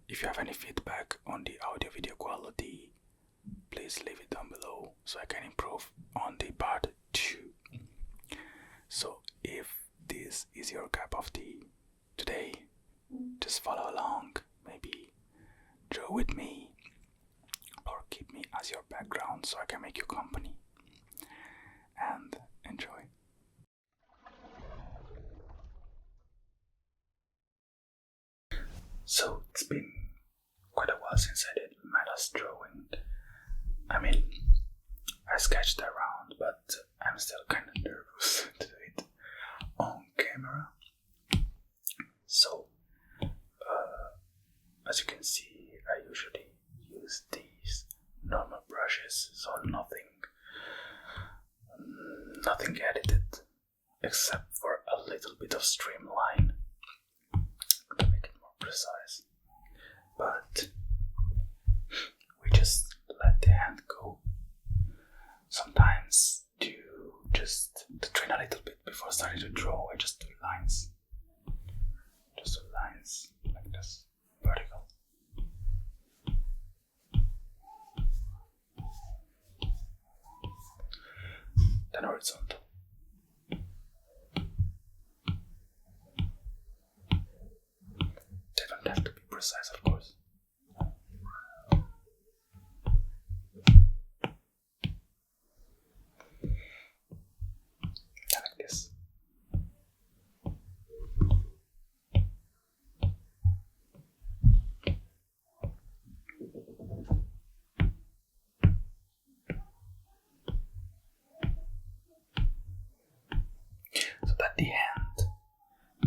if you have any feedback on the audio video quality, please leave it down below so I can improve on the part 2. So if this is your cup of tea today, just follow along, maybe draw with me or keep me as your background so I can make you company, and enjoy. So it's been quite a while since I did my last drawing. I mean, I sketched around, but I'm still kind of nervous to do it on camera. So, as you can see, I usually use these normal brushes, so nothing edited, except for a little bit of streamline to make it more precise. But we just let the hand go. Sometimes to train a little bit before starting to draw, I just do lines. Just do lines like this, vertical. Then horizontal. They don't have to be precise, of course. Like this. So that the hand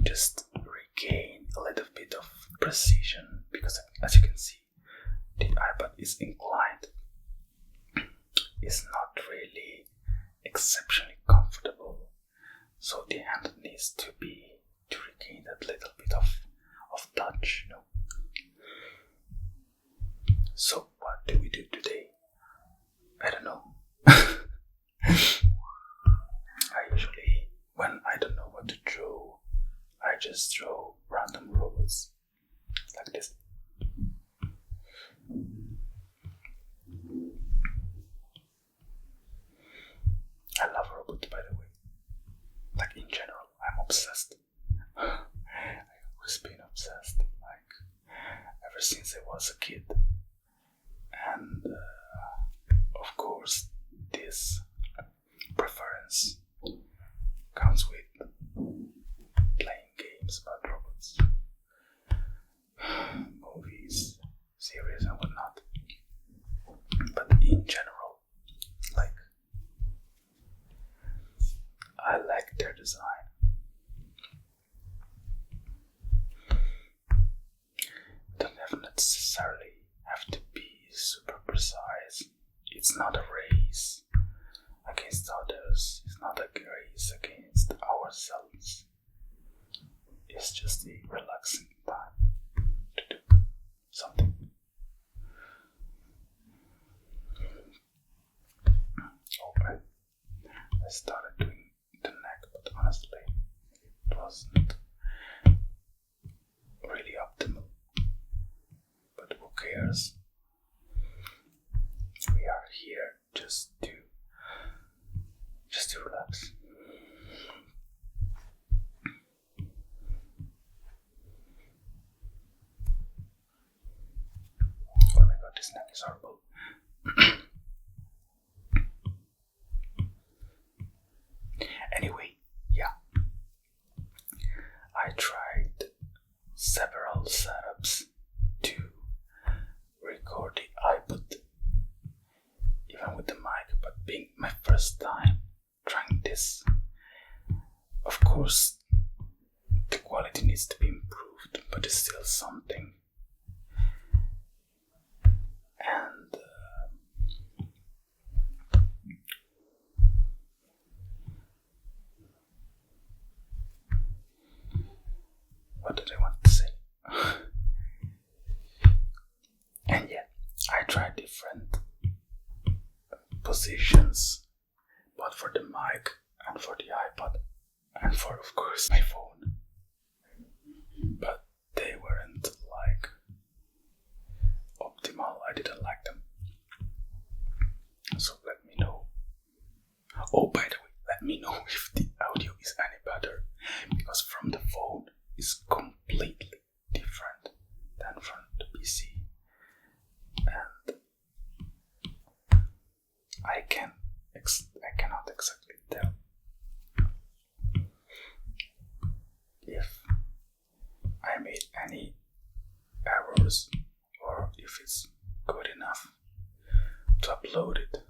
just regain a little bit of precision, because as you can see, the iPad is inclined. It's not really exceptionally comfortable, so the hand needs to regain that little bit of touch, you know. So what do we do today? I don't know. I usually, when I don't know what to draw, I just draw random robots like this. I love robots, by the way. Like in general, I'm obsessed. I've always been obsessed, like ever since I was a kid. And of course, this preference comes with playing games about robots, movies, series, and whatnot. But in general, like, I like their design. Don't necessarily have to be super precise. It's not a race against others. It's not a race against ourselves. It's just a relaxing time to do something. Okay, I started doing the neck, but honestly, it wasn't really optimal. But who cares? We are here just to relax. Oh my god, this neck is horrible. Anyway, yeah. I tried several setups to record the iPod, even with the mic, but being my first time trying this, of course, the quality needs to be improved, but it's still something. And what did I want to say? And yeah, I tried different positions, both for the mic and for the iPod, and for, of course, my phone. But they weren't like optimal. I didn't like them. So let me know. Oh, by the way, let me know if the audio is any better, because from the phone is completely different than from the PC, and I cannot exactly tell if I made any errors or if it's good enough to upload it.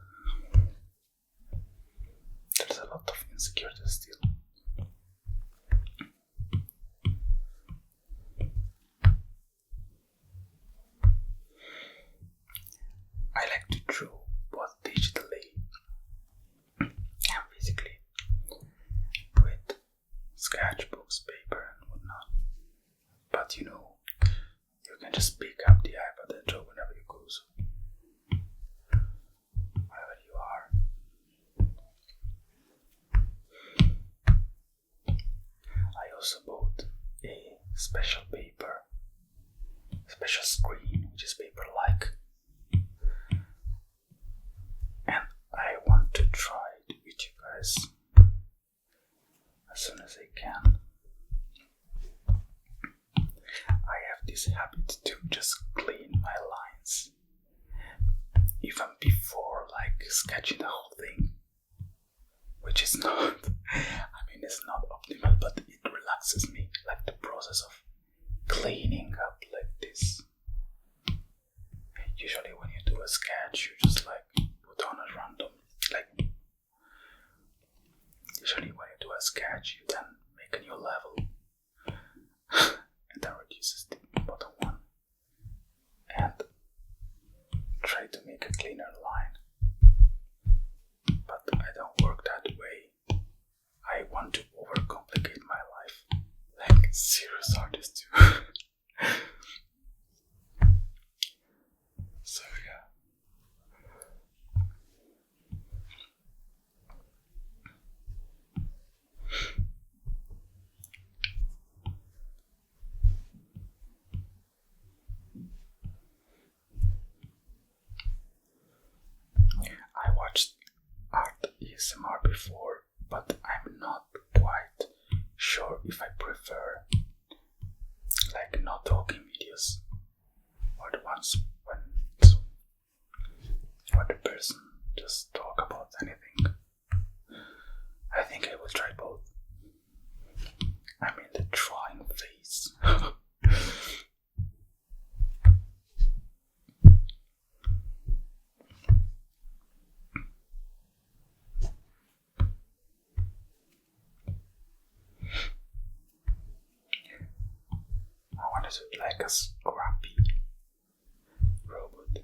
There's a lot of insecurity still. I like to draw both digitally and physically with sketchbooks, paper and whatnot. But you can just pick up the iPad and draw whenever you go, so wherever you are. I also bought a special paper, special screen, which is paper-like, and I want to try it with you guys as soon as I can. I have this habit to just clean my lines even before sketching the whole thing, which is not, it's not optimal, but it relaxes me, like the process of cleaning up like this. Usually when you do a sketch, you just put on a random, usually when you do a sketch, you then make a new level and then reduces the bottom one and try to make a cleaner line. But I don't work that way. I want to overcomplicate my life, like serious artists do. So yeah. I watched art ASMR before, but I'm not quite sure if I prefer not talking videos or the ones when the person just talk about anything. I think I will try both. I'm in the trying phase. I wanted to like a scrappy robot.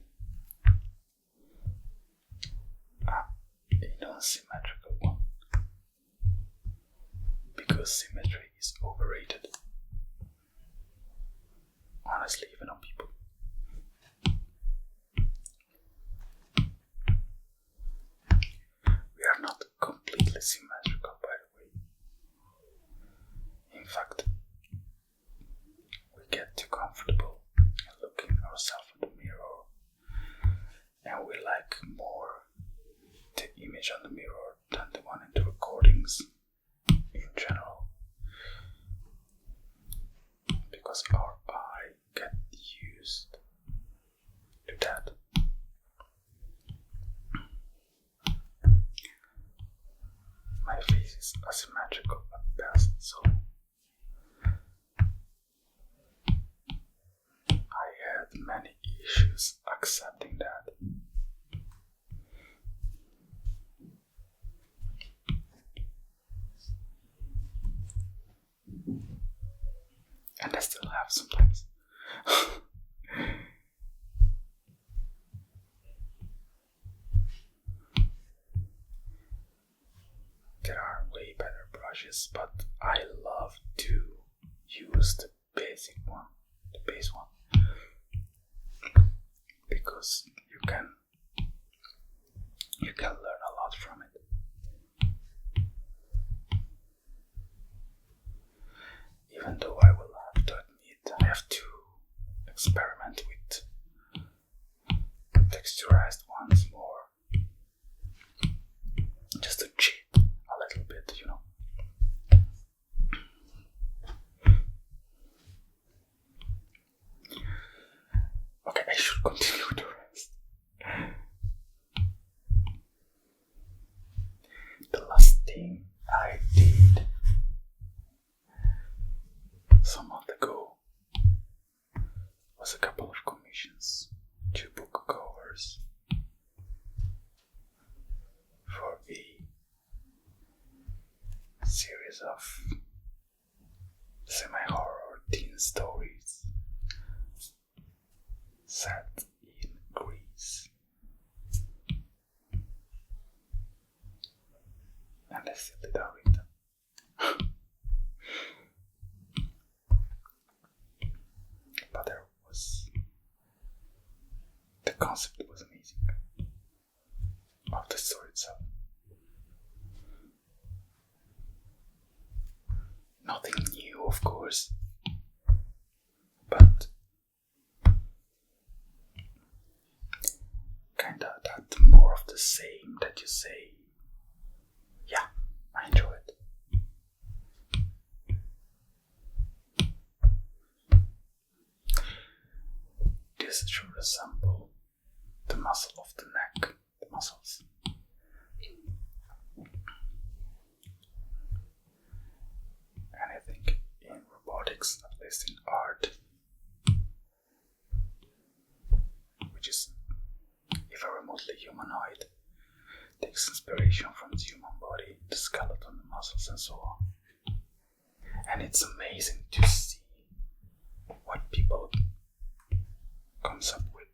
A non-symmetrical one. Because symmetry is overrated. Honestly, even on people. We are not completely symmetrical, by the way. In fact, we get too comfortable in looking ourselves in the mirror, and we like more the image on the mirror than the one in the recordings in general, because our eye get used to that. My face is asymmetrical at best, so I had many issues accepting that. And I still have sometimes. There are way better brushes, but I love to use the basic one, the base one, because you can learn a lot from it. Even though I will have to admit I have to experiment with continue with the rest. The last thing I did some month ago was a couple of commissions, 2 book covers for a series of semi-horror teen stories set in Greece. And I still did not read them. But the concept was amazing of the story itself. Nothing new, of course, but kinda that more of the same that you say, yeah, I enjoy it. This should resemble the muscle of the neck, the muscles. And I think in robotics, at least in art, which is, if a remotely humanoid, takes inspiration from the human body, the skeleton, the muscles, and so on. And it's amazing to see what people comes up with.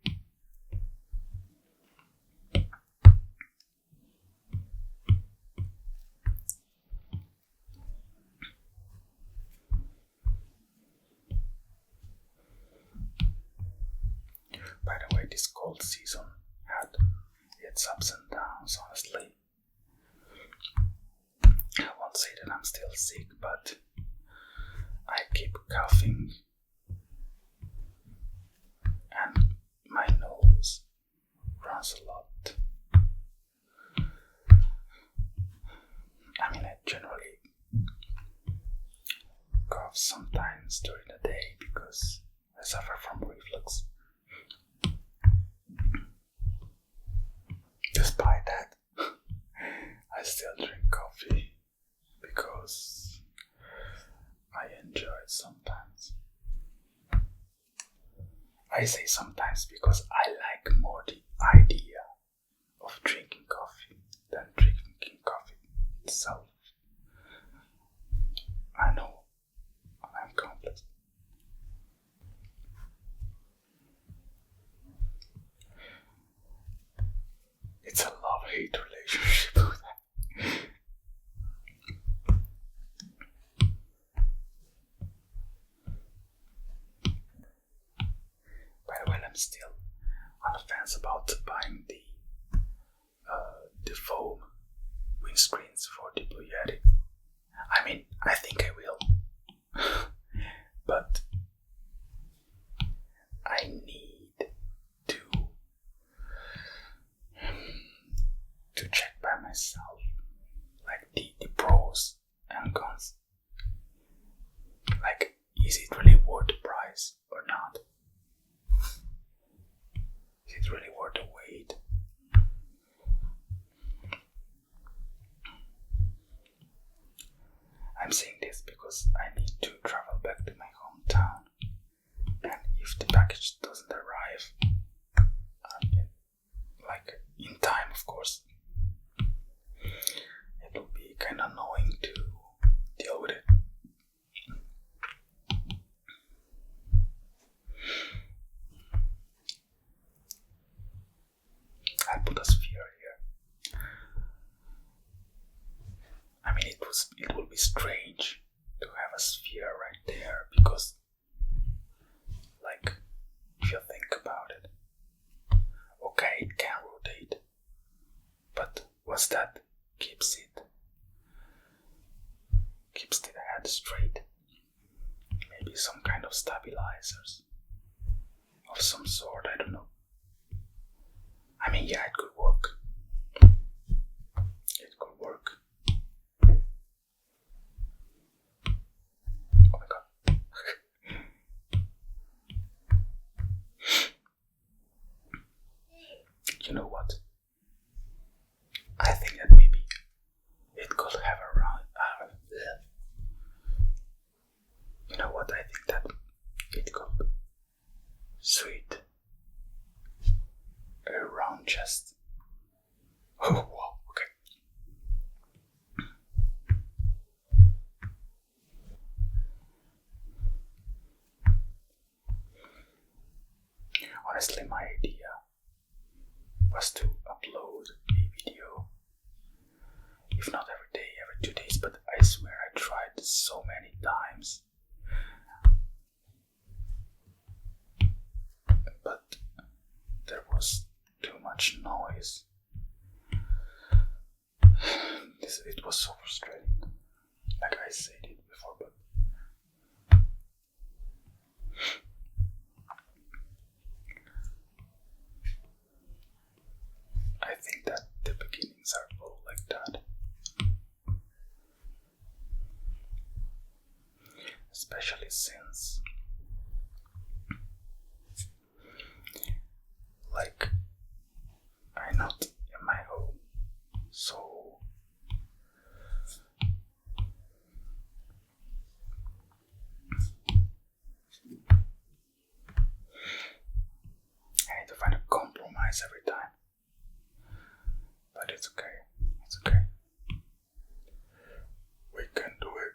By the way, this cold season had its ups and downs, honestly. I won't say that I'm still sick, but I keep coughing and my nose runs a lot. I mean, I generally cough sometimes during the day because I suffer from reflux. Despite that, I still drink coffee because I enjoy it sometimes. I say sometimes because I like more the idea of drinking coffee than drinking coffee itself. I know I'm complex. It's a love-hate relationship with that. By the way, I'm still on the fence about buying the foam windscreens for the Blue Yeti. I mean, I think I will, but I need to check by myself, like the pros and cons. Like, is it really worth the price or not? Is it really worth the wait? I'm saying this because I need to travel back to my hometown, and if the package doesn't arrive, in time, of course, it will be kind of annoying to deal with it. I'll put a sphere here. I mean, it will be strange to have a sphere right there because, like, if you think about it, okay, it can rotate, but what's that keeps the head straight? Maybe some kind of stabilizers of some sort, I don't know. I mean, yeah, it could work. It could work. Oh my god. honestly, my idea was to upload a video, if not every day, every 2 days, but I swear I tried so many times. But there was too much noise. It was so frustrating. Like I said it before, but I think that the beginnings are all like that. Especially since, like, I'm not in my home, so I need to find a compromise every time. But it's okay. It's okay. We can do it.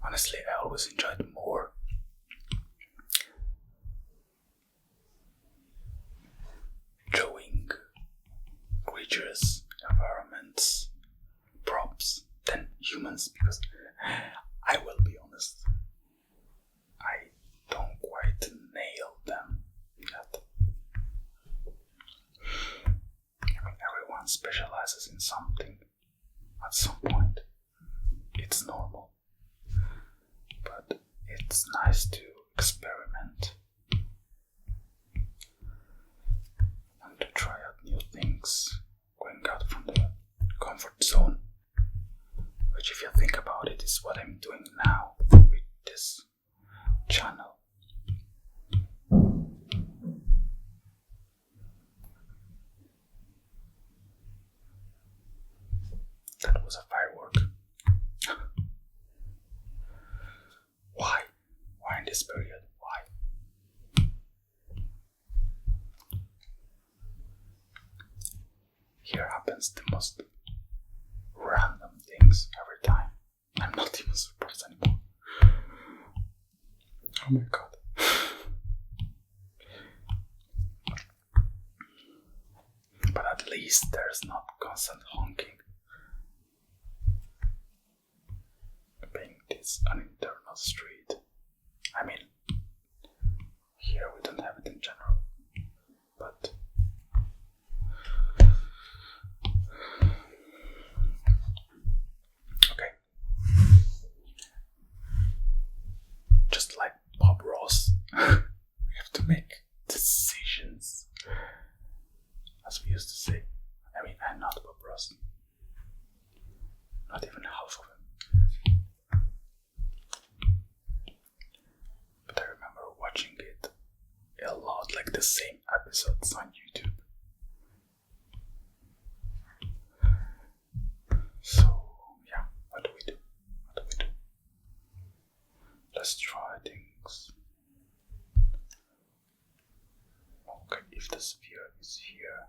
Honestly, I always enjoyed more drawing creatures, environments, props than humans, because I will be honest, I don't quite nail them yet. I mean, everyone specializes in something at some point. It's normal. But it's nice to experiment and to try out new things, going out from the comfort zone, which, if you think about it, is what I'm doing now with this channel. That was a firework. Why? Why in this period? Why? Here happens the most random things every time. I'm not even surprised anymore. Oh my god. But at least there's not constant honking. Being this an internal street. I mean, here we don't have it in general, but okay. Just like Bob Ross, we have to make decisions, as we used to say. I mean, I'm not Bob Ross. Not even half of him. But I remember watching it a lot, like the same episodes on YouTube. So, yeah, what do we do? What do we do? Let's try things. Okay, if the sphere is here.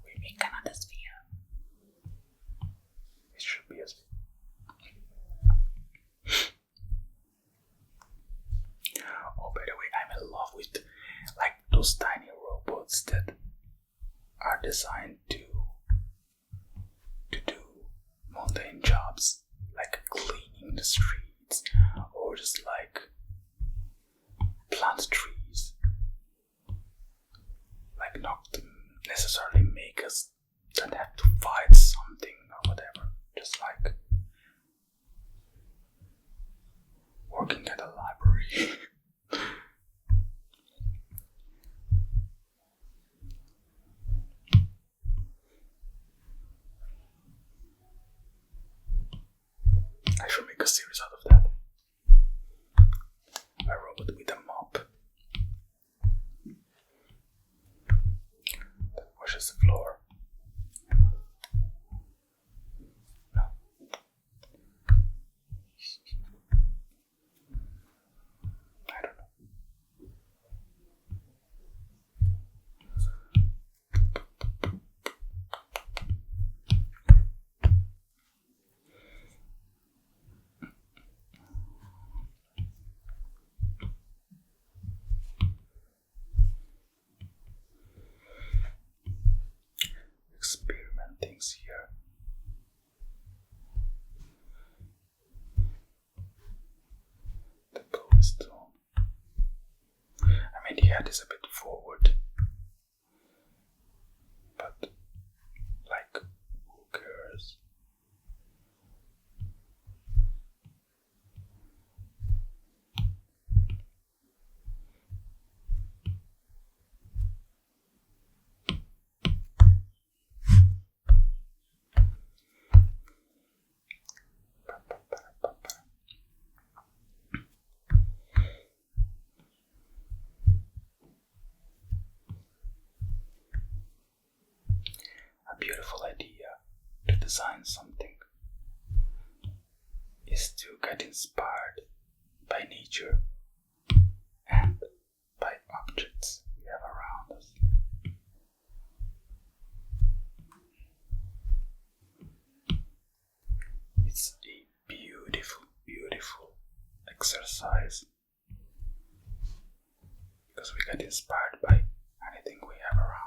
We make another sphere. It should be a sphere. Oh, by the way, I'm in love with like those tiny robots that are designed to do mundane jobs, like cleaning the streets, or just like plant trees. Like not necessarily make us that have to fight something or whatever. Just like working at a library. I should make a series out of that. A robot with a mop that washes the floor. No. is a bit forward, but like, who cares? A beautiful idea to design something is to get inspired by nature and by objects we have around us. It's a beautiful, beautiful exercise because we get inspired by anything we have around.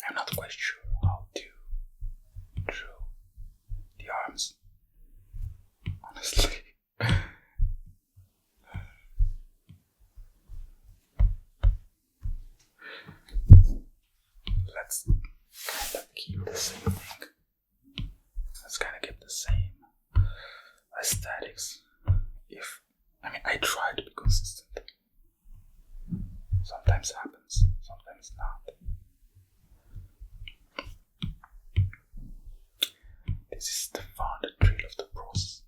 I'm not quite sure how to draw the arms, honestly. Let's kind of keep the same thing. Let's kind of keep the same aesthetics. I try to be consistent. Sometimes happens, sometimes not. This is the fun, the thrill of the process.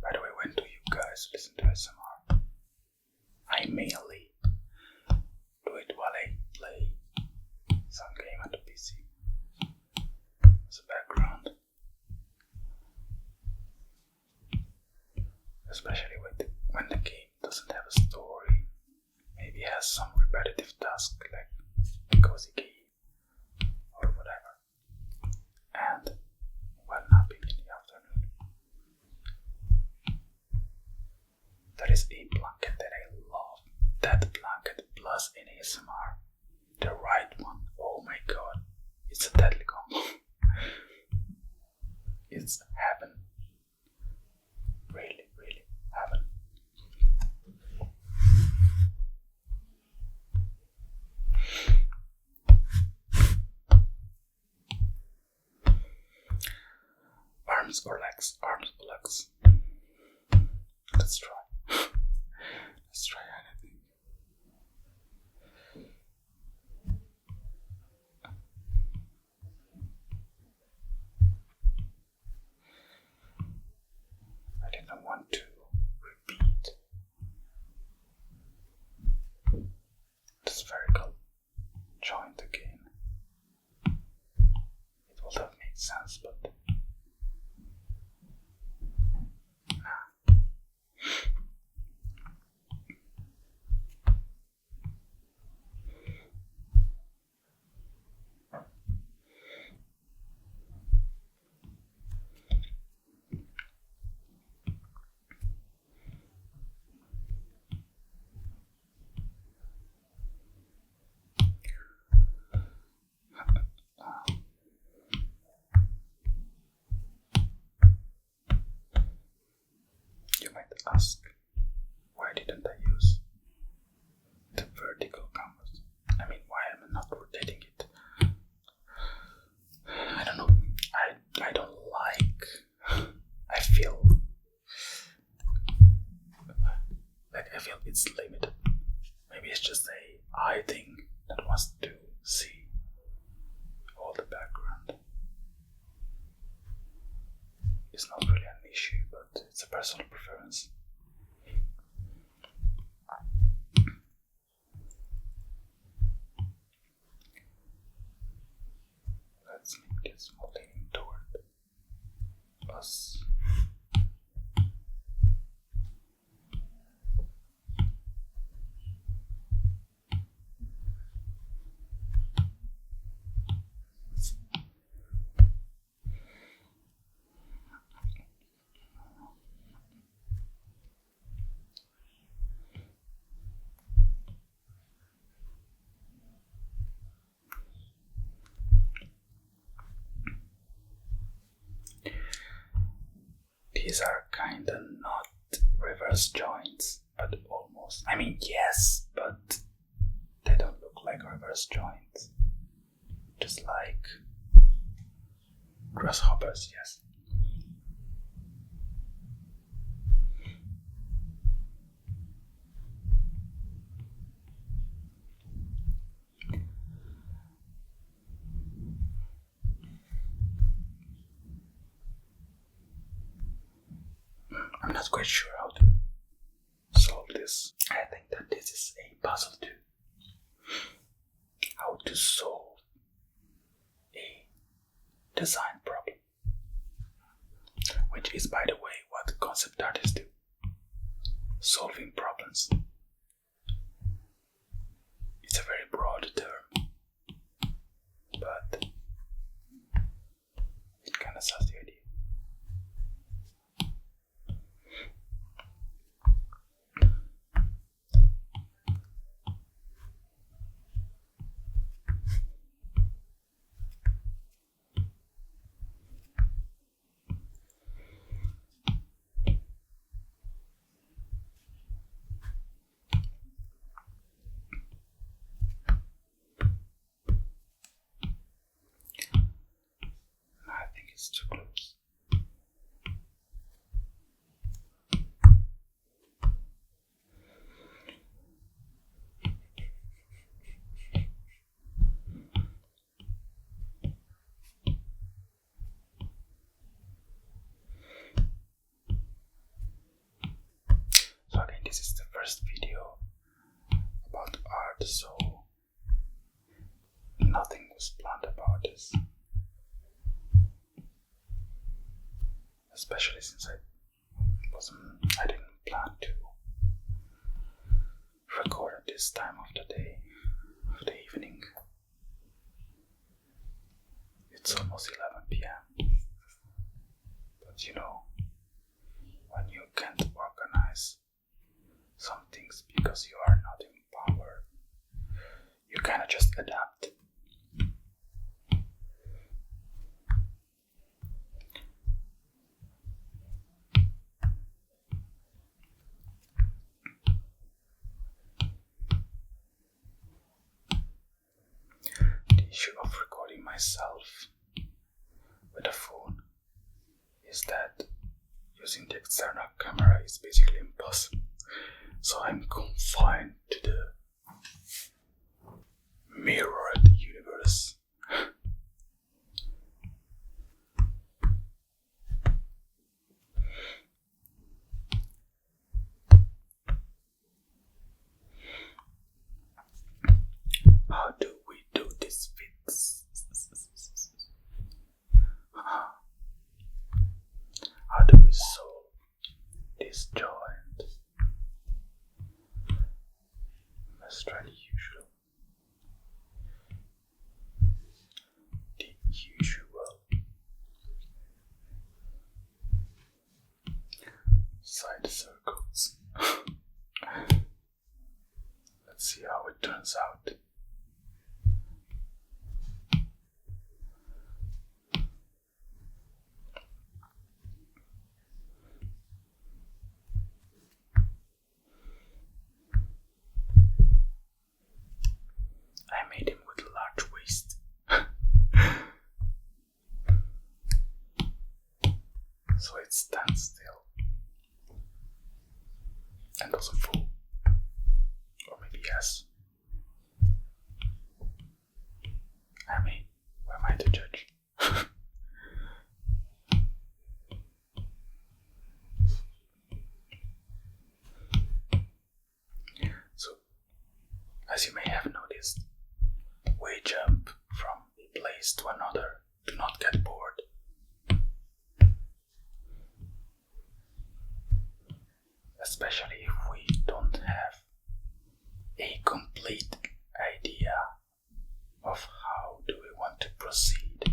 By the way, when do you guys listen to ASMR? I mainly do it while I play some game on the PC as a background, especially when the game doesn't have a story, maybe has some repetitive task like a cozy game or whatever, and while napping in the afternoon. There is a blanket that I love. That blanket plus an ASMR. The right one. Oh my god. It's a deadly combo. It's heaven. Really, really heaven. Arms or legs? Arms or legs? Let's try. Let's try anything. I didn't want to repeat the spherical joint again. It would have made sense, but nah. You might ask, why didn't I use the vertical canvas? Why am I not rotating it? I don't know. I don't like. I feel it's limited. Maybe it's just a eye thing that wants to see all the background. It's not really an issue, but it's a personal preference. is more leaning toward us. These are kinda not reverse joints, but almost. I mean, yes, but they don't look like reverse joints. Just like grasshoppers, yes. I'm not quite sure how to solve this. I think that this is a puzzle too. How to solve a design problem. Which is, by the way, what concept artists do. Solving problems. It's a very broad term, but it kind of sells the idea. It's too close. So again, this is the first video about art, so nothing was planned about this. Especially since I didn't plan to record at this time of the day, of the evening. It's almost 11 p.m. But you know, when you can't organize some things because you are not in power, you kinda just adapt. The issue of recording myself with a phone is that using the external camera is basically impossible. So I'm confined to the mirrored universe. How do we do this fits? How do we solve this joint? Let's try the usual. The usual. Side circles. Let's see how it turns out. I made him with a large waist. So it stands still and doesn't fall. Or maybe yes. I mean, who am I to judge? So, as you may have noticed, we jump from a place to another do not get bored. Especially if we don't have a complete idea of how do we want to proceed.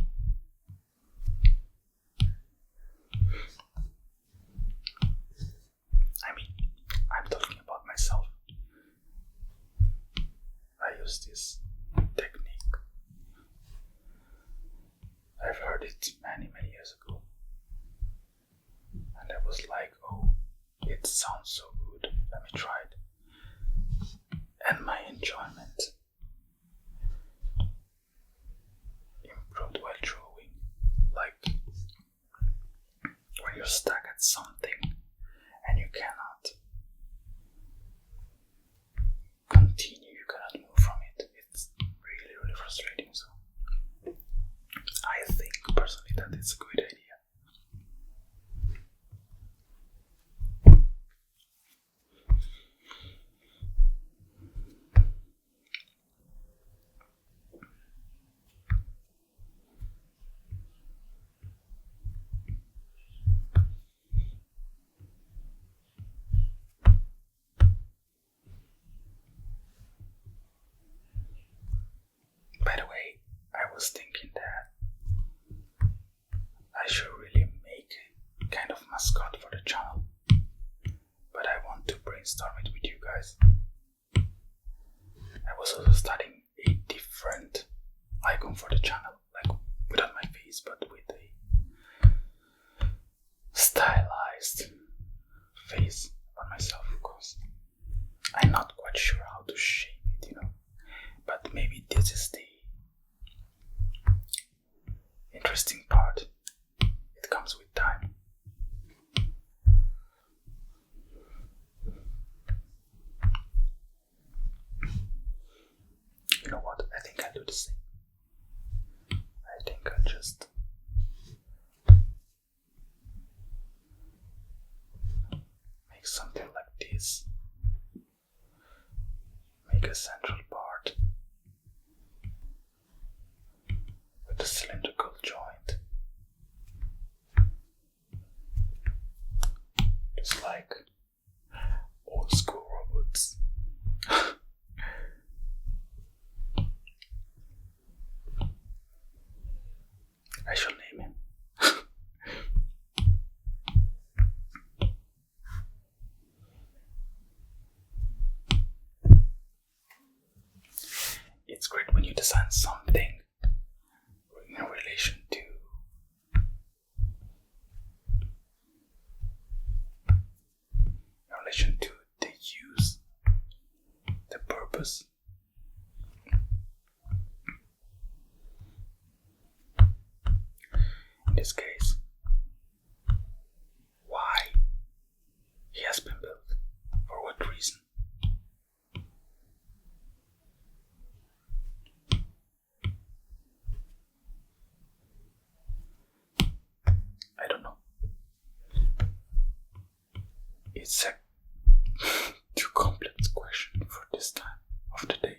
I mean, I'm talking about myself. I use this technique. I've heard it many years ago. And I was like, oh, it sounds so good. Let me try it. And my enjoyment improved while drawing. Like when you're stuck at something and you cannot continue, you cannot move from it. It's really frustrating. So I think personally that it's a good idea. By the way, I was thinking that I should really make a kind of mascot for the channel, but I want to brainstorm it with you guys. I was also studying a different icon for the channel, like without my face, but with a stylized face on myself, of course. I'm not quite sure how to shape it, but maybe this is the interesting part. It comes with time. You know what? I think I'll do the same. I think I'll just make something like this. Make a central part with a cylindrical joint. Just like old school robots. I shall name him. It's great when you design something in relation to the use, the purpose. In this case, why he has been built, for what reason. I don't know. It's a too complex question for this time of the day.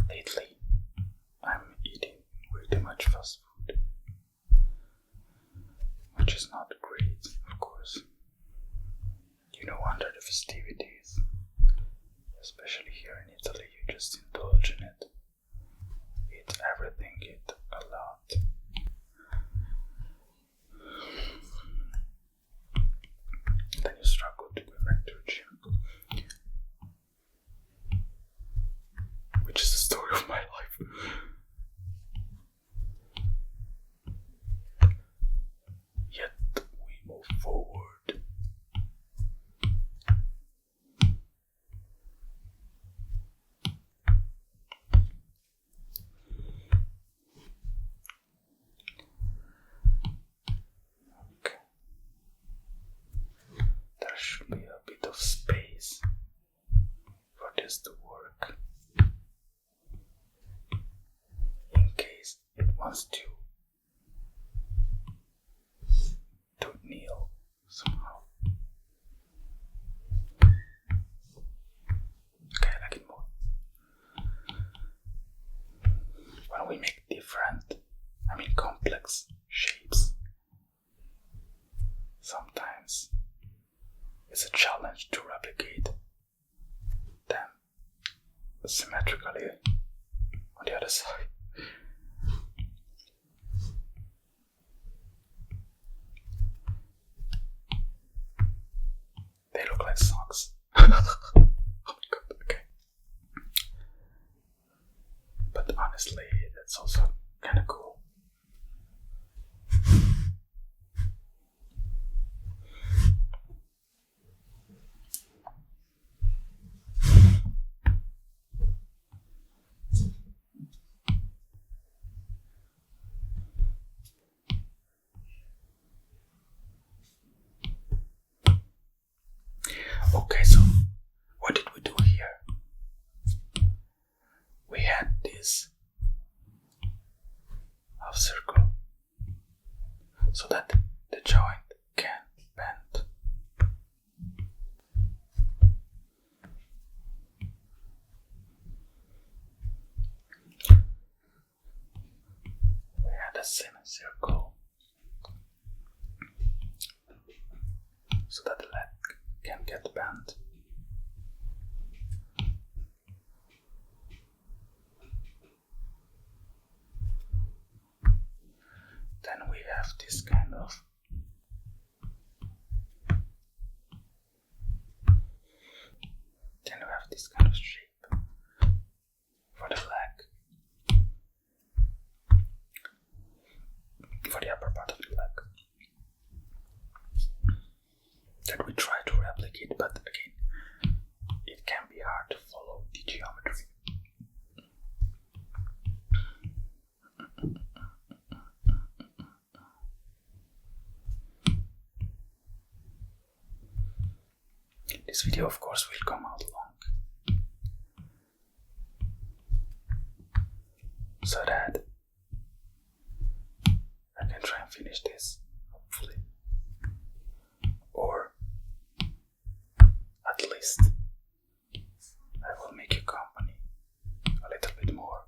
Lately, I'm eating way too much fast food, which is not great, of course. Under the festivities, especially here in Italy, you just indulge in it. Eat everything, eat a lot. Then you struggle to go back to the gym, which is the story of my life. Yet we move forward. this to work in case it wants to kneel somehow. Okay, I like it more. When we make different, complex shapes, sometimes it's a challenge to replicate them symmetrically on the other side. They look like socks. Oh my god, okay. But honestly, that's also kind of cool. Okay, so what did we do here? We had this half circle so that the joint can bend. We had a semicircle so that the leg can get bent. Then we have this kind of shape for the leg, for the upper part of the leg, that we try to replicate, but again, it can be hard to follow the geometry. This video, of course, will come out long, so that I can try and finish this, hopefully, or at least I will make you company a little bit more.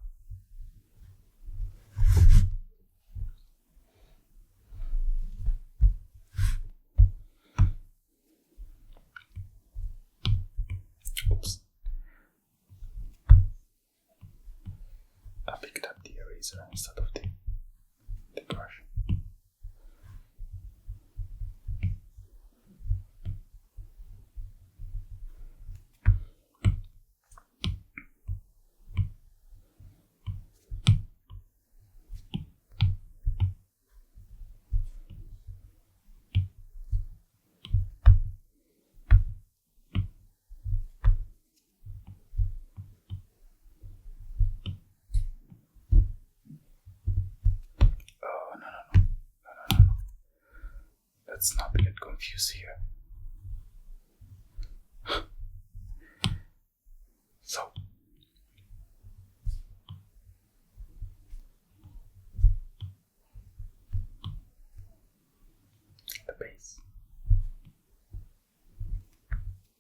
Oops. I picked up the eraser instead of the brush. Let's not get confused here. So, the base,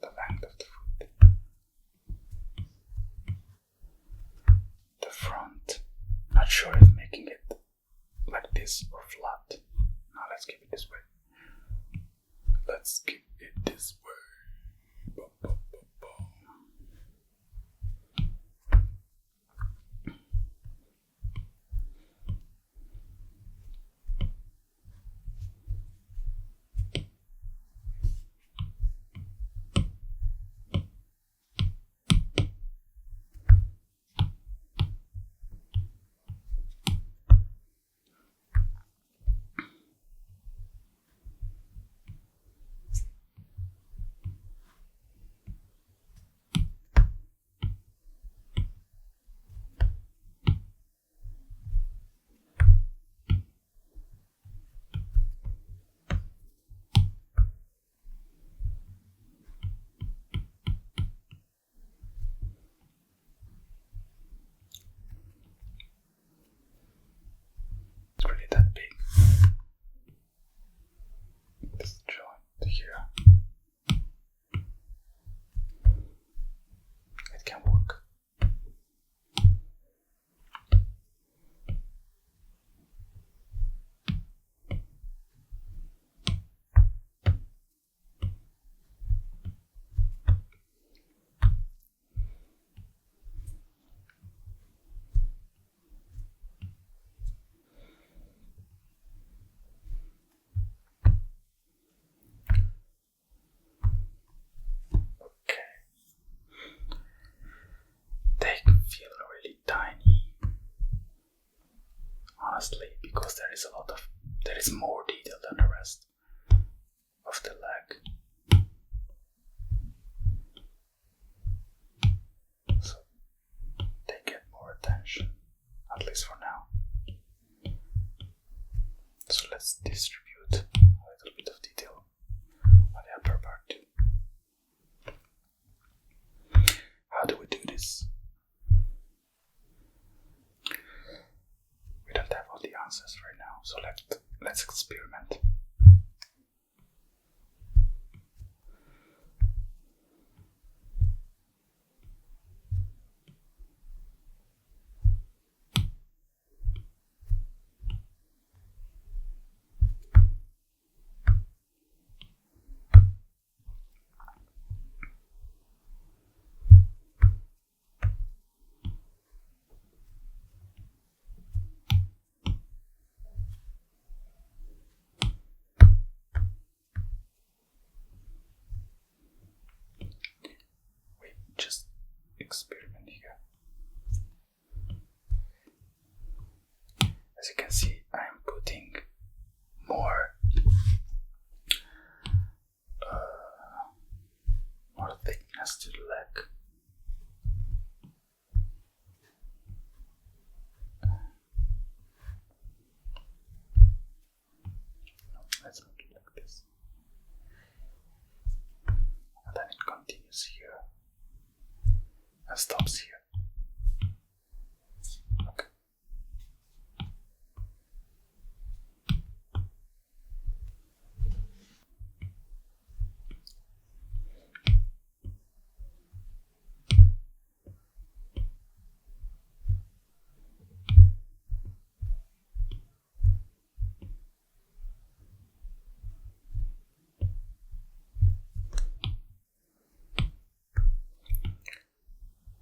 the length of the foot, the front. Not sure if making it like this or flat. Now let's keep it this way. Let's keep it this way. Boom, boom, boom, boom. there is more detail than the rest of the leg. So they get more attention, at least for now. So let's distribute a little bit of detail on the upper part too. How do we do this? We don't have all the answers right now, so let's experiment. Just experiment here. As you can see, I'm putting more thickness to the leg. Let's make it like this. And then it continues here and stops here. Okay.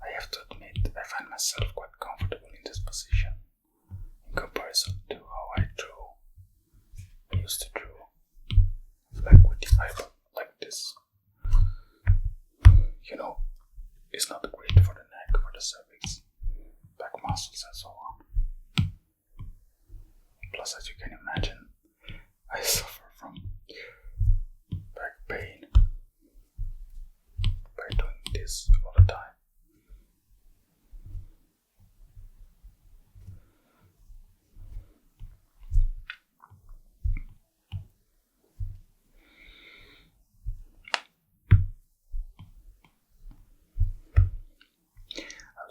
I have to admit, I find myself quite comfortable in this position in comparison to how I drew. I used to draw like with the eyeball like this. You know, it's not great for the neck, for the cervix, back muscles and so on. Plus, as you can imagine, I suffer from back pain by doing this all the time.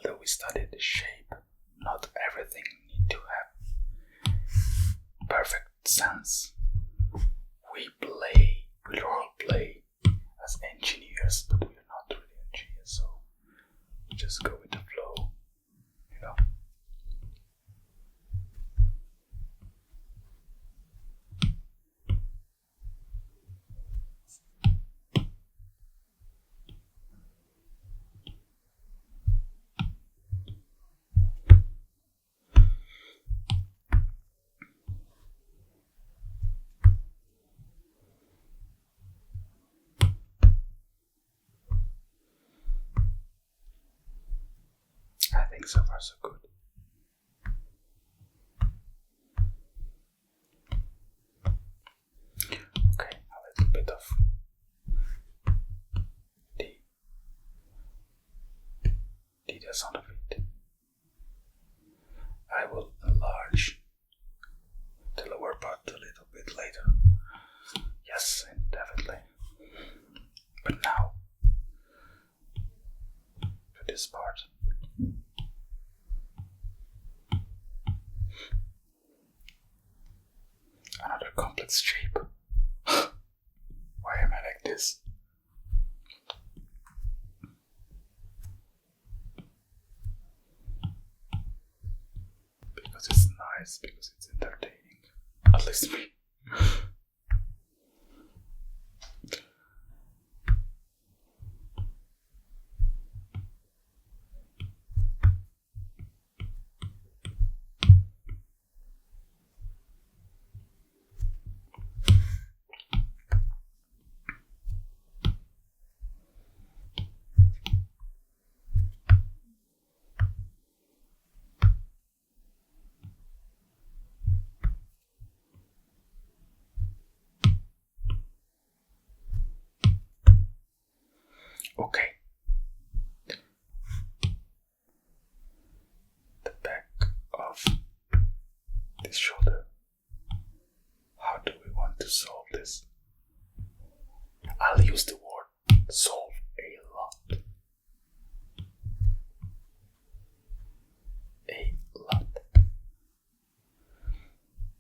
Although we studied the shape, not everything need to have perfect sense. We role play as engineers, but we're not really engineers, so we just go with the flow, you know. I think so far so good. Okay, a little bit of the details on the feet. I will enlarge the lower part a little bit later. Yes, definitely. But now, to this part. Another complex shape. Why am I like this? Because it's nice, because it's entertaining. At least me. Okay. The back of this shoulder. How do we want to solve this? I'll use the word solve a lot. A lot.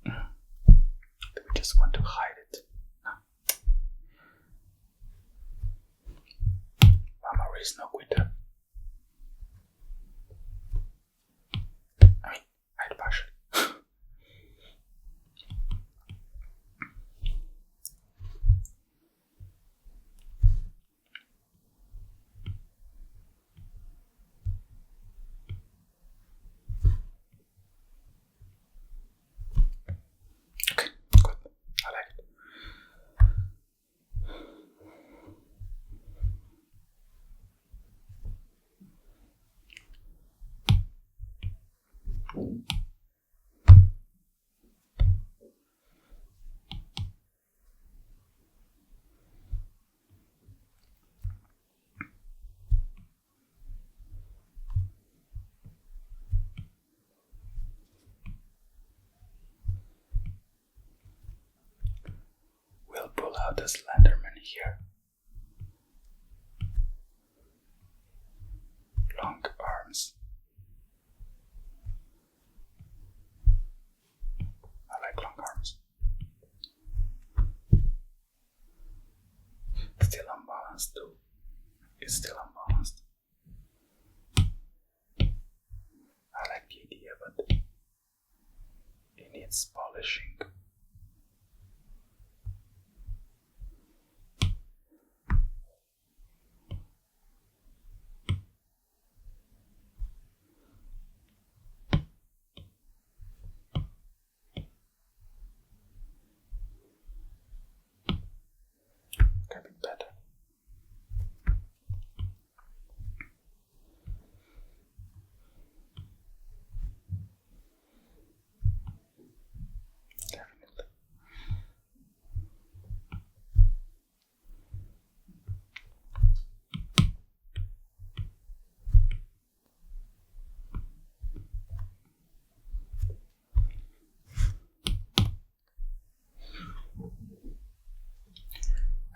Do we just want to hide it? No. Mama raised no quitter. I mean, I'd partially. We'll pull out the Slenderman here. Long arms. I like long arms. Still unbalanced though. It's still unbalanced. I like the idea, but it needs polishing. A bit better. Definitely.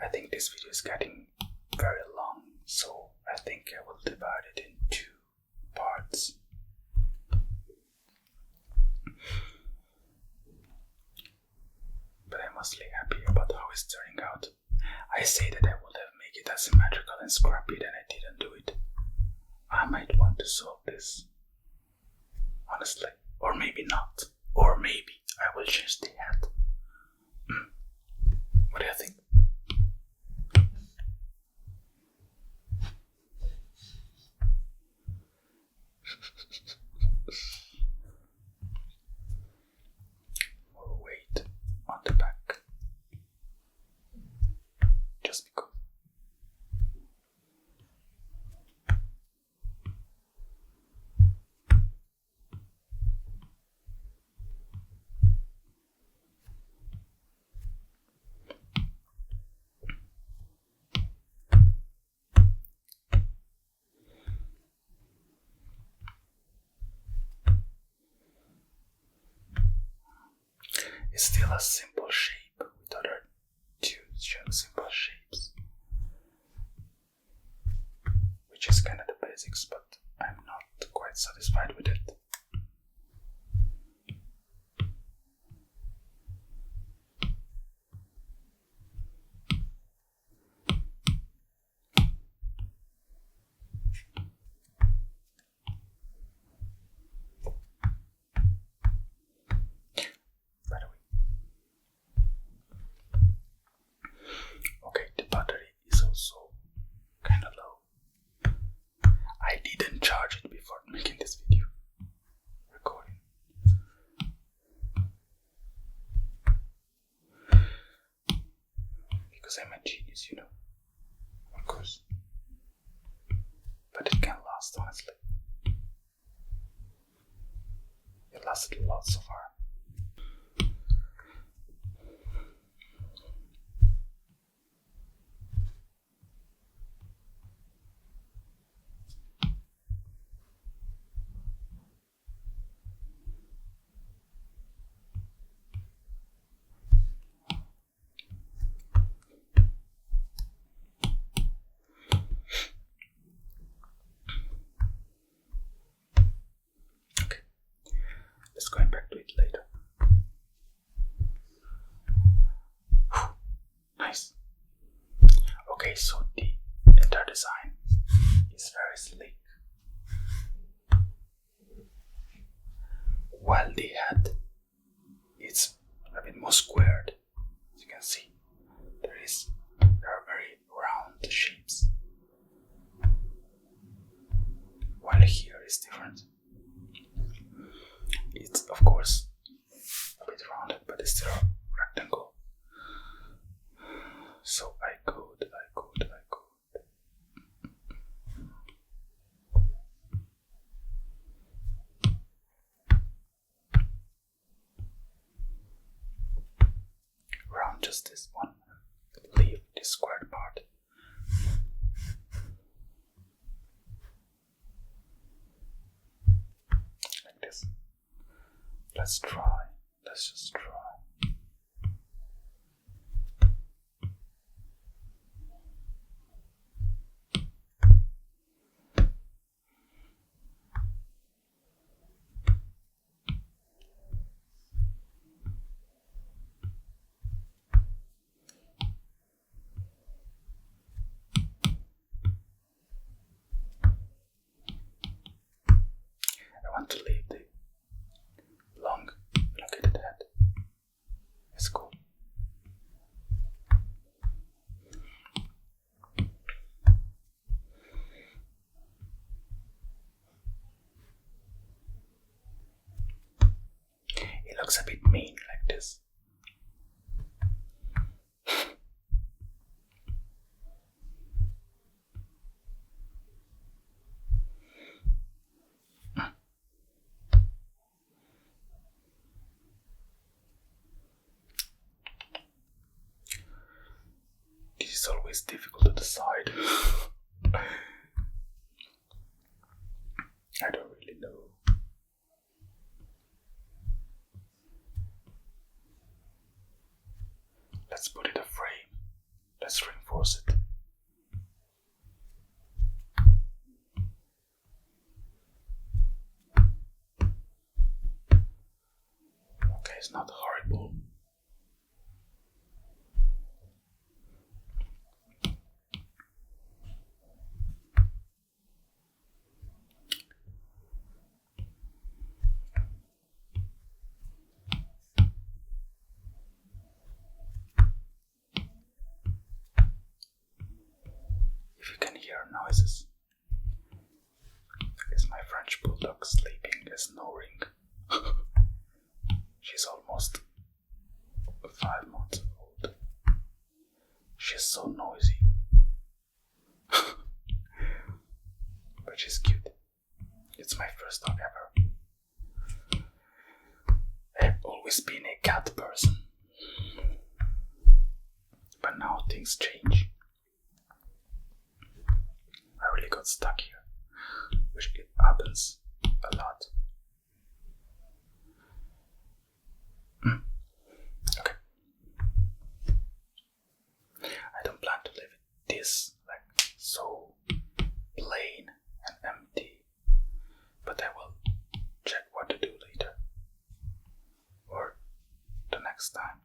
I think this video is getting very long, so I think I will divide it in 2 parts. But I'm mostly happy about how it's turning out. I say that I would have made it as symmetrical and scrappy, and I didn't do it. I might want to solve this, honestly, or maybe not, or maybe I will change the head. What do you think? More weight on the back. Just because. It's still a simple shape with other 2 simple shapes, which is kind of the basics, but I'm not quite satisfied with it. By the way, okay, the battery is also kind of low. I didn't charge it before making this video recording. Because I'm a genius, you know. Of course. But it can last, honestly. It lasted a lot so far. is very sleek, while the head is a bit more squared. As you can see, there are very round shapes, while here is different. It's of course a bit rounded, but it's still a rectangle. So I could. Round just this one, leave this squared part. Like this. Let's just try. I want to leave the long elongated head. It's cool. It looks a bit mean like this. It's always difficult to decide. I don't really know. Let's put it a frame. Let's reinforce it. Okay, it's not horrible. If you can hear noises, it's my French bulldog sleeping, snoring. She's almost 5 months old. She's so noisy. But she's cute. It's my first dog ever. I've always been a cat person. But now things change. I really got stuck here, which it happens a lot. Okay. I don't plan to leave this like so plain and empty, but I will check what to do later or the next time.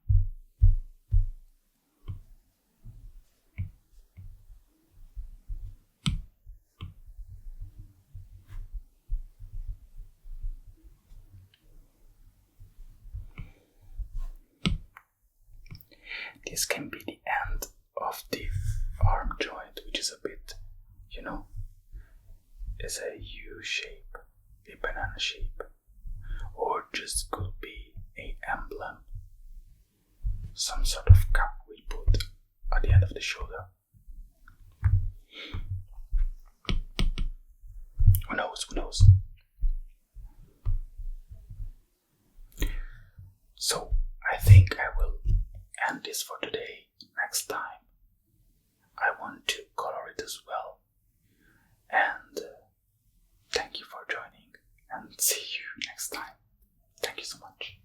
This can be the end of the arm joint, which is a bit, is a U shape, a banana shape, or just could be a emblem, some sort of cap we put at the end of the shoulder. Who knows? So I think I will end this for today. Next time I want to color it as well. And thank you for joining, and see you next time. Thank you so much.